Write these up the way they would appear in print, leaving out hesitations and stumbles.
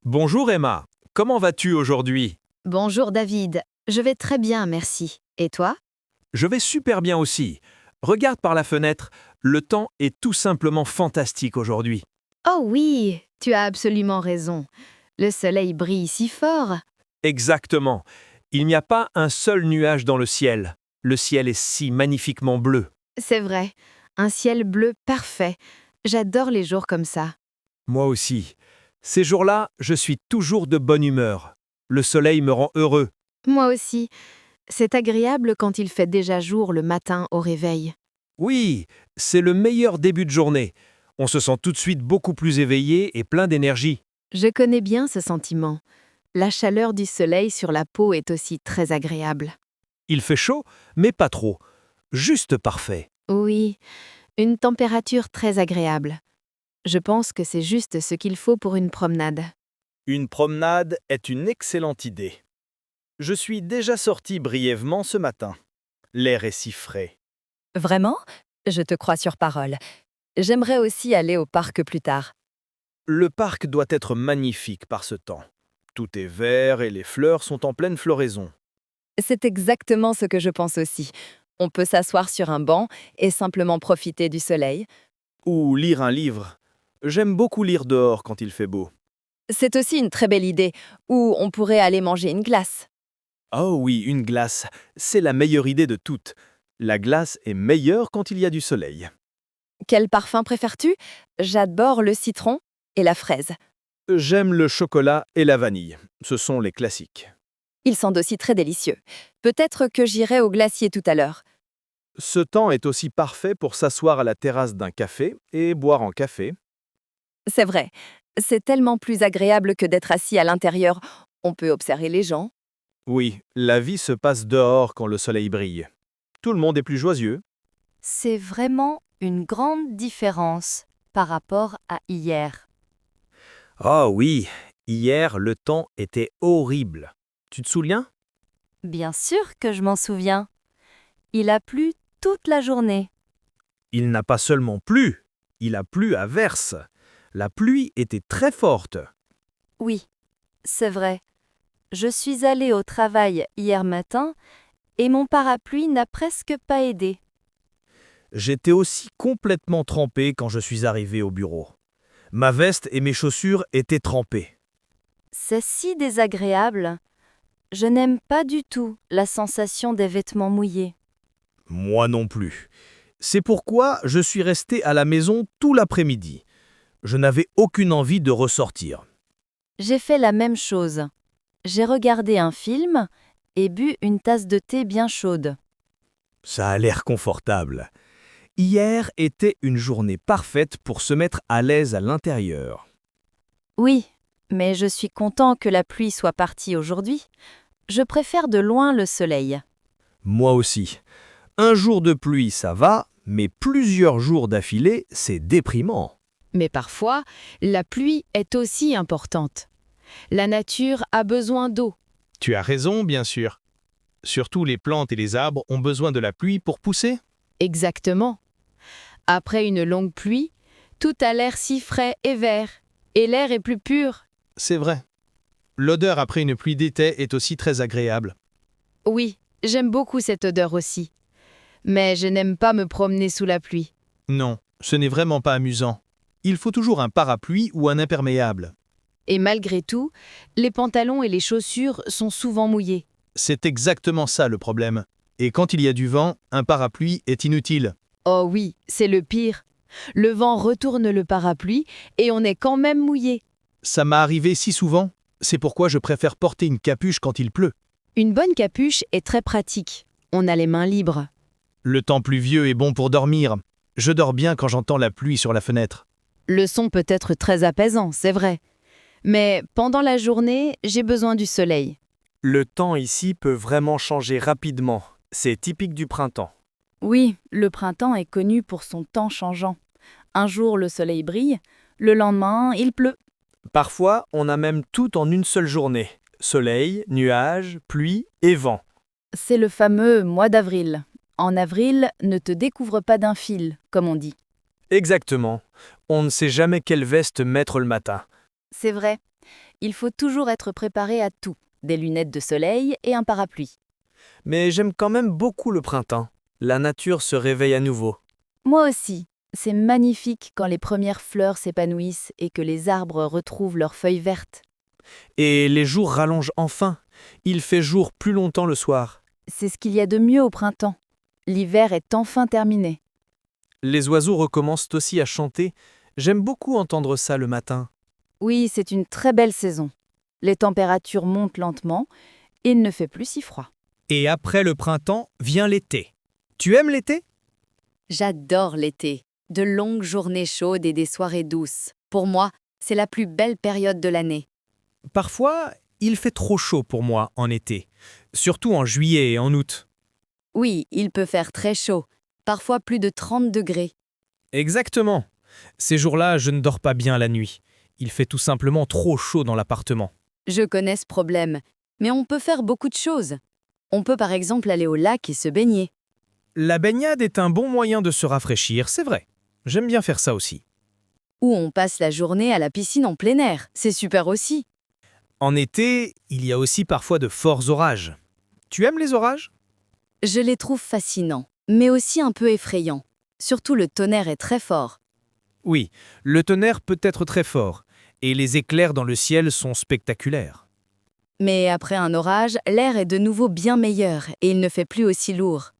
Bonjour Emma, comment vas-tu aujourd'hui? Bonjour David, je vais très bien, merci. Et toi? Je vais super bien aussi. Regarde par la fenêtre, le temps est tout simplement fantastique aujourd'hui. Oh oui, tu as absolument raison. Le soleil brille si fort. Exactement. Il n'y a pas un seul nuage dans le ciel. Le ciel est si magnifiquement bleu. C'est vrai, un ciel bleu parfait. J'adore les jours comme ça. Moi aussi. Ces jours-là, je suis toujours de bonne humeur. Le soleil me rend heureux. Moi aussi. C'est agréable quand il fait déjà jour le matin au réveil. Oui, c'est le meilleur début de journée. On se sent tout de suite beaucoup plus éveillé et plein d'énergie. Je connais bien ce sentiment. La chaleur du soleil sur la peau est aussi très agréable. Il fait chaud, mais pas trop. Juste parfait. Oui, une température très agréable. Je pense que c'est juste ce qu'il faut pour une promenade. Une promenade est une excellente idée. Je suis déjà sorti brièvement ce matin. L'air est si frais. Vraiment? Je te crois sur parole. J'aimerais aussi aller au parc plus tard. Le parc doit être magnifique par ce temps. Tout est vert et les fleurs sont en pleine floraison. C'est exactement ce que je pense aussi. On peut s'asseoir sur un banc et simplement profiter du soleil. Ou lire un livre. J'aime beaucoup lire dehors quand il fait beau. C'est aussi une très belle idée, où on pourrait aller manger une glace. Oh oui, une glace. C'est la meilleure idée de toutes. La glace est meilleure quand il y a du soleil. Quel parfum préfères-tu? J'adore le citron et la fraise. J'aime le chocolat et la vanille. Ce sont les classiques. Ils sont aussi très délicieux. Peut-être que j'irai au glacier tout à l'heure. Ce temps est aussi parfait pour s'asseoir à la terrasse d'un café et boire un café. C'est vrai, c'est tellement plus agréable que d'être assis à l'intérieur. On peut observer les gens. Oui, la vie se passe dehors quand le soleil brille. Tout le monde est plus joyeux. C'est vraiment une grande différence par rapport à hier. Oh oui, hier le temps était horrible. Tu te souviens? Bien sûr que je m'en souviens. Il a plu toute la journée. Il n'a pas seulement plu, il a plu à verse. La pluie était très forte. Oui, c'est vrai. Je suis allée au travail hier matin et mon parapluie n'a presque pas aidé. J'étais aussi complètement trempé quand je suis arrivé au bureau. Ma veste et mes chaussures étaient trempées. C'est si désagréable. Je n'aime pas du tout la sensation des vêtements mouillés. Moi non plus. C'est pourquoi je suis resté à la maison tout l'après-midi. Je n'avais aucune envie de ressortir. J'ai fait la même chose. J'ai regardé un film et bu une tasse de thé bien chaude. Ça a l'air confortable. Hier était une journée parfaite pour se mettre à l'aise à l'intérieur. Oui, mais je suis content que la pluie soit partie aujourd'hui. Je préfère de loin le soleil. Moi aussi. Un jour de pluie, ça va, mais plusieurs jours d'affilée, c'est déprimant. Mais parfois, la pluie est aussi importante. La nature a besoin d'eau. Tu as raison, bien sûr. Surtout les plantes et les arbres ont besoin de la pluie pour pousser. Exactement. Après une longue pluie, tout a l'air si frais et vert, et l'air est plus pur. C'est vrai. L'odeur après une pluie d'été est aussi très agréable. Oui, j'aime beaucoup cette odeur aussi. Mais je n'aime pas me promener sous la pluie. Non, ce n'est vraiment pas amusant. Il faut toujours un parapluie ou un imperméable. Et malgré tout, les pantalons et les chaussures sont souvent mouillés. C'est exactement ça le problème. Et quand il y a du vent, un parapluie est inutile. Oh oui, c'est le pire. Le vent retourne le parapluie et on est quand même mouillé. Ça m'est arrivé si souvent. C'est pourquoi je préfère porter une capuche quand il pleut. Une bonne capuche est très pratique. On a les mains libres. Le temps pluvieux est bon pour dormir. Je dors bien quand j'entends la pluie sur la fenêtre. Le son peut être très apaisant, c'est vrai. Mais pendant la journée, j'ai besoin du soleil. Le temps ici peut vraiment changer rapidement. C'est typique du printemps. Oui, le printemps est connu pour son temps changeant. Un jour le soleil brille, le lendemain il pleut. Parfois, on a même tout en une seule journée. Soleil, nuages, pluie et vent. C'est le fameux mois d'avril. En avril, ne te découvre pas d'un fil, comme on dit. Exactement. On ne sait jamais quelle veste mettre le matin. C'est vrai. Il faut toujours être préparé à tout, des lunettes de soleil et un parapluie. Mais j'aime quand même beaucoup le printemps. La nature se réveille à nouveau. Moi aussi. C'est magnifique quand les premières fleurs s'épanouissent et que les arbres retrouvent leurs feuilles vertes. Et les jours rallongent enfin. Il fait jour plus longtemps le soir. C'est ce qu'il y a de mieux au printemps. L'hiver est enfin terminé. Les oiseaux recommencent aussi à chanter. J'aime beaucoup entendre ça le matin. Oui, c'est une très belle saison. Les températures montent lentement et il ne fait plus si froid. Et après le printemps vient l'été. Tu aimes l'été? J'adore l'été. De longues journées chaudes et des soirées douces. Pour moi, c'est la plus belle période de l'année. Parfois, il fait trop chaud pour moi en été. Surtout en juillet et en août. Oui, il peut faire très chaud, parfois plus de 30 degrés. Exactement. Ces jours-là, je ne dors pas bien la nuit. Il fait tout simplement trop chaud dans l'appartement. Je connais ce problème, mais on peut faire beaucoup de choses. On peut par exemple aller au lac et se baigner. La baignade est un bon moyen de se rafraîchir, c'est vrai. J'aime bien faire ça aussi. Ou on passe la journée à la piscine en plein air, c'est super aussi. En été, il y a aussi parfois de forts orages. Tu aimes les orages? Je les trouve fascinants, mais aussi un peu effrayants. Surtout le tonnerre est très fort. Oui, le tonnerre peut être très fort, et les éclairs dans le ciel sont spectaculaires. Mais après un orage, l'air est de nouveau bien meilleur et il ne fait plus aussi lourd.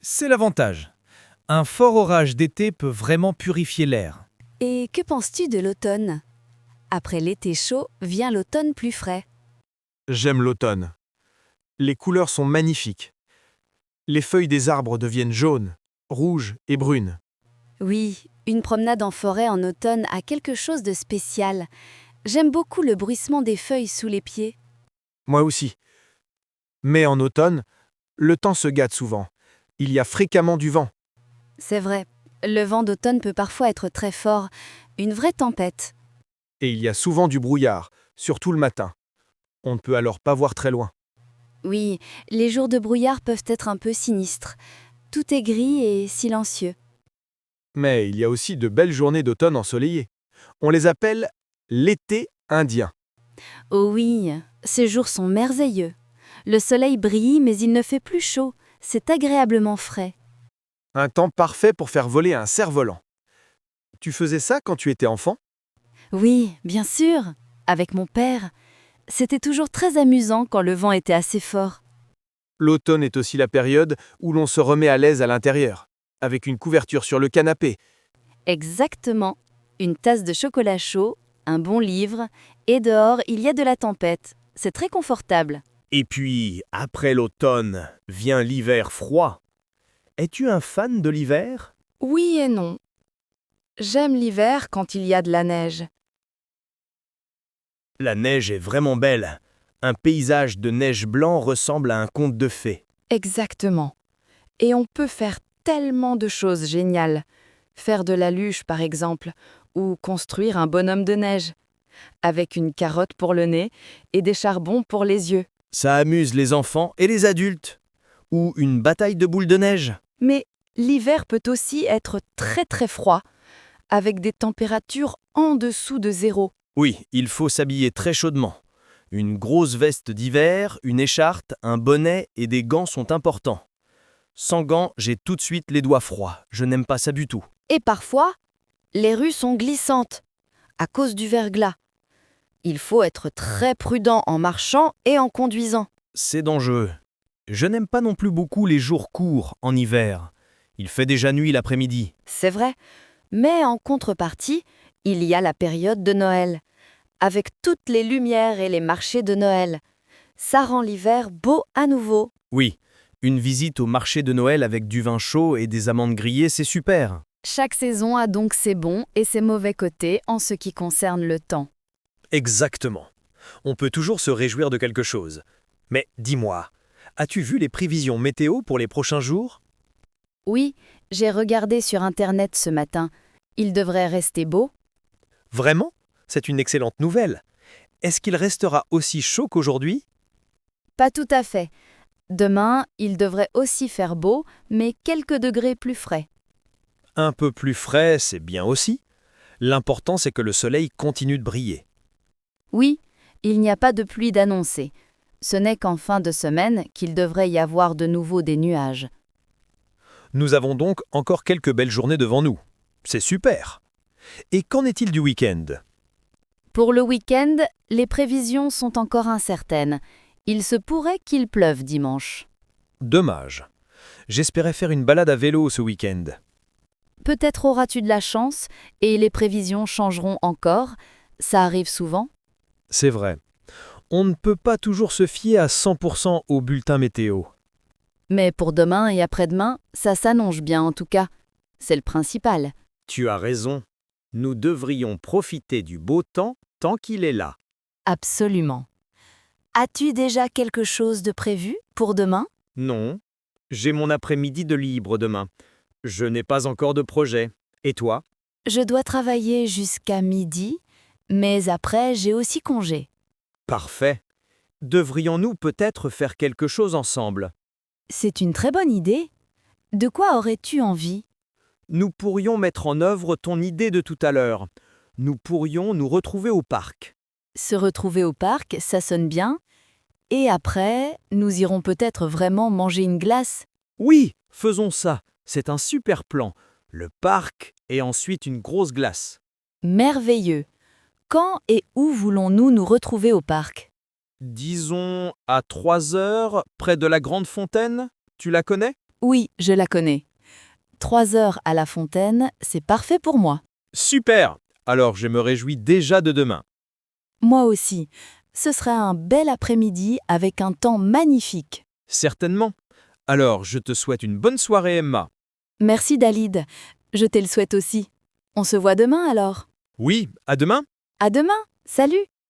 C'est l'avantage. Un fort orage d'été peut vraiment purifier l'air. Et que penses-tu de l'automne? Après l'été chaud, vient l'automne plus frais. J'aime l'automne. Les couleurs sont magnifiques. Les feuilles des arbres deviennent jaunes, rouges et brunes. Oui, une promenade en forêt en automne a quelque chose de spécial. J'aime beaucoup le bruissement des feuilles sous les pieds. Moi aussi. Mais en automne, le temps se gâte souvent. Il y a fréquemment du vent. C'est vrai, le vent d'automne peut parfois être très fort, une vraie tempête. Et il y a souvent du brouillard, surtout le matin. On ne peut alors pas voir très loin. Oui, les jours de brouillard peuvent être un peu sinistres. Tout est gris et silencieux. Mais il y a aussi de belles journées d'automne ensoleillées. On les appelle l'été indien. Oh oui, ces jours sont merveilleux. Le soleil brille mais il ne fait plus chaud. C'est agréablement frais. Un temps parfait pour faire voler un cerf-volant. Tu faisais ça quand tu étais enfant? Oui, bien sûr, avec mon père. C'était toujours très amusant quand le vent était assez fort. L'automne est aussi la période où l'on se remet à l'aise à l'intérieur, avec une couverture sur le canapé. Exactement. Une tasse de chocolat chaud, un bon livre, et dehors, il y a de la tempête. C'est très confortable. Et puis, après l'automne, vient l'hiver froid. Es-tu un fan de l'hiver? Oui et non. J'aime l'hiver quand il y a de la neige. La neige est vraiment belle. Un paysage de neige blanc ressemble à un conte de fées. Exactement. Et on peut faire tellement de choses géniales. Faire de la luge, par exemple, ou construire un bonhomme de neige, avec une carotte pour le nez et des charbons pour les yeux. Ça amuse les enfants et les adultes. Ou une bataille de boules de neige. Mais l'hiver peut aussi être très très froid, avec des températures en dessous de zéro. Oui, il faut s'habiller très chaudement. Une grosse veste d'hiver, une écharpe, un bonnet et des gants sont importants. Sans gants, j'ai tout de suite les doigts froids. Je n'aime pas ça du tout. Et parfois, les rues sont glissantes, à cause du verglas. Il faut être très prudent en marchant et en conduisant. C'est dangereux. Je n'aime pas non plus beaucoup les jours courts en hiver. Il fait déjà nuit l'après-midi. C'est vrai, mais en contrepartie, il y a la période de Noël, avec toutes les lumières et les marchés de Noël. Ça rend l'hiver beau à nouveau. Oui, une visite au marché de Noël avec du vin chaud et des amandes grillées, c'est super. Chaque saison a donc ses bons et ses mauvais côtés en ce qui concerne le temps. Exactement. On peut toujours se réjouir de quelque chose. Mais dis-moi, as-tu vu les prévisions météo pour les prochains jours? Oui, j'ai regardé sur Internet ce matin. Il devrait rester beau. Vraiment? C'est une excellente nouvelle. Est-ce qu'il restera aussi chaud qu'aujourd'hui? Pas tout à fait. Demain, il devrait aussi faire beau, mais quelques degrés plus frais. Un peu plus frais, c'est bien aussi. L'important, c'est que le soleil continue de briller. Oui, il n'y a pas de pluie d'annoncée. Ce n'est qu'en fin de semaine qu'il devrait y avoir de nouveau des nuages. Nous avons donc encore quelques belles journées devant nous. C'est super. Et qu'en est-il du week-end? Pour le week-end, les prévisions sont encore incertaines. Il se pourrait qu'il pleuve dimanche. Dommage. J'espérais faire une balade à vélo ce week-end. Peut-être auras-tu de la chance et les prévisions changeront encore. Ça arrive souvent. C'est vrai. On ne peut pas toujours se fier à 100% au bulletin météo. Mais pour demain et après-demain, ça s'annonce bien en tout cas. C'est le principal. Tu as raison. Nous devrions profiter du beau temps tant qu'il est là. Absolument. As-tu déjà quelque chose de prévu pour demain? Non, j'ai mon après-midi de libre demain. Je n'ai pas encore de projet. Et toi? Je dois travailler jusqu'à midi, mais après j'ai aussi congé. Parfait. Devrions-nous peut-être faire quelque chose ensemble? C'est une très bonne idée. De quoi aurais-tu envie? Nous pourrions mettre en œuvre ton idée de tout à l'heure. Nous pourrions nous retrouver au parc. Se retrouver au parc, ça sonne bien. Et après, nous irons peut-être vraiment manger une glace. Oui, faisons ça. C'est un super plan. Le parc et ensuite une grosse glace. Merveilleux. Quand et où voulons-nous nous retrouver au parc? Disons à 3 heures, près de la grande fontaine. Tu la connais? Oui, je la connais. 3 heures à la fontaine, c'est parfait pour moi. Super! Alors je me réjouis déjà de demain. Moi aussi. Ce sera un bel après-midi avec un temps magnifique. Certainement. Alors je te souhaite une bonne soirée, Emma. Merci Dalid. Je te le souhaite aussi. On se voit demain alors. Oui, à demain. À demain. Salut!